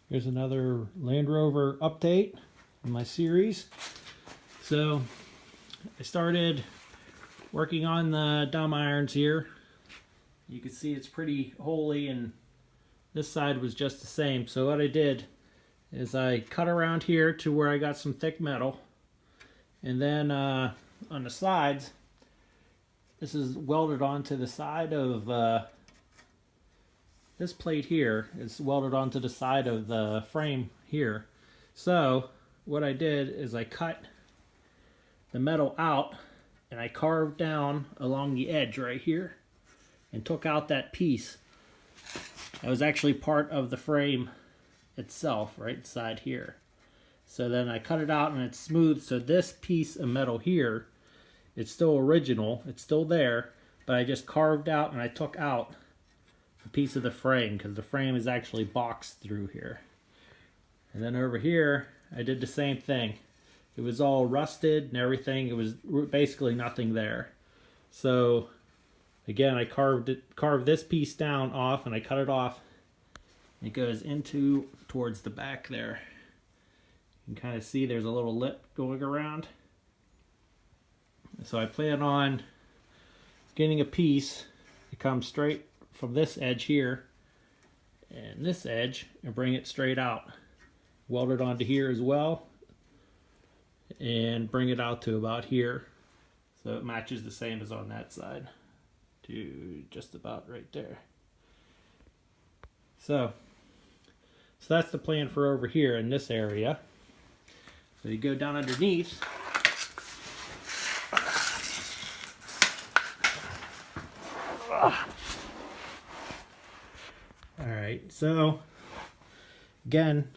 Here's another Land Rover update in my series. So I started working on the dumb irons here. You can see it's pretty holy, and this side was just the same. So what I did is I cut around here to where I got some thick metal, and then on the sides, this is welded onto the side of this plate here is welded onto the side of the frame here. So what I did is I cut the metal out and I carved down along the edge right here and took out that piece. That was actually part of the frame itself, right inside here. So then I cut it out and it's smooth, so this piece of metal here, it's still original, it's still there, but I just carved out and I took out a piece of the frame because the frame is actually boxed through here. And then over here I did the same thing. It was all rusted and everything. It was basically nothing there. So again, I carved this piece down off and I cut it off. It goes into towards the back there. You can kind of see there's a little lip going around. So I plan on getting a piece that comes straight from this edge here and this edge and bring it straight out. Weld it onto here as well and bring it out to about here so it matches the same as on that side to just about right there. So that's the plan for over here in this area. So you go down underneath. Alright, so again,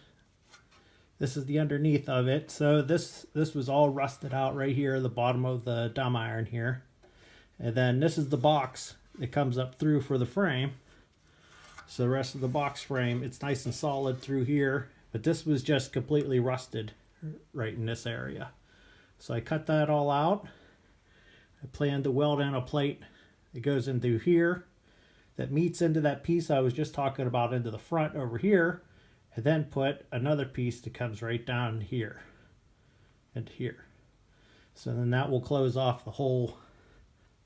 this is the underneath of it. So this was all rusted out right here, the bottom of the dumb iron here. And then this is the box that comes up through for the frame. So the rest of the box frame, it's nice and solid through here, but this was just completely rusted right in this area. So I cut that all out. I plan to weld in a plate that goes into here that meets into that piece I was just talking about into the front over here, and then put another piece that comes right down here and here. So then that will close off the whole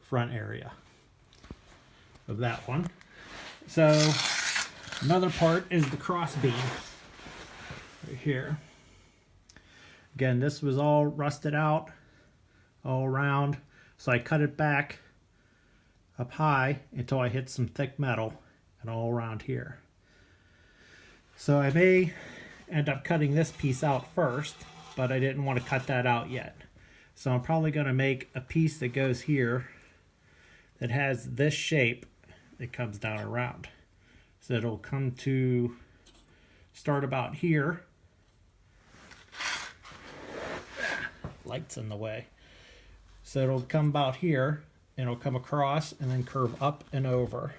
front area of that one. So another part is the cross beam right here. Again, this was all rusted out all around, so I cut it back up high until I hit some thick metal and all around here. So I may end up cutting this piece out first, but I didn't want to cut that out yet. So I'm probably going to make a piece that goes here that has this shape that comes down around. So it'll come to start about here. Light's in the way. So it'll come about here and it'll come across and then curve up and over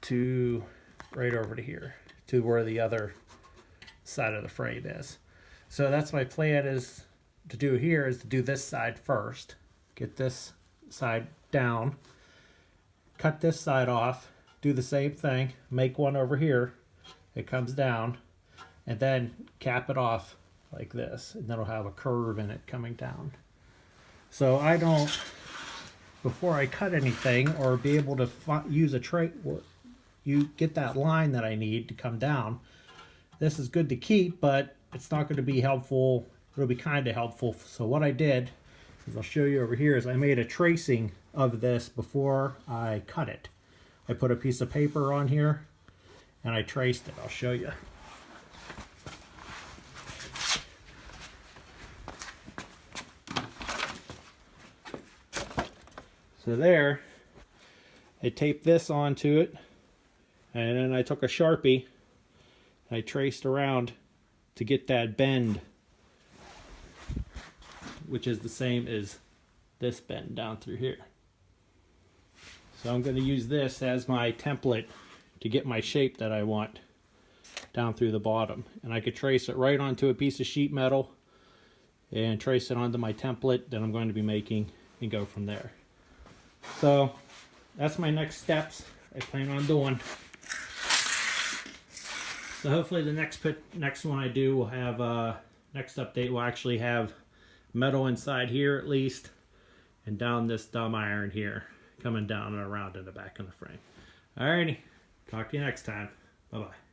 to right over to here, to where the other side of the frame is. So that's my plan is to do here, is to do this side first. Get this side down, cut this side off, do the same thing, make one over here, it comes down, and then cap it off like this, and then it'll have a curve in it coming down. So I don't, before I cut anything or be able to use a tray, you get that line that I need to come down. This is good to keep, but it's not going to be helpful. It'll be kind of helpful. So what I did, as I'll show you over here, is I made a tracing of this before I cut it. I put a piece of paper on here and I traced it. I'll show you. So there, I taped this onto it, and then I took a Sharpie and I traced around to get that bend, which is the same as this bend down through here. So I'm going to use this as my template to get my shape that I want down through the bottom. And I could trace it right onto a piece of sheet metal and trace it onto my template that I'm going to be making and go from there. So that's my next steps I plan on doing. So hopefully the next one I do will have next update will actually have metal inside here at least, and down this dumb iron here, coming down and around in the back of the frame. Alrighty, talk to you next time. Bye bye.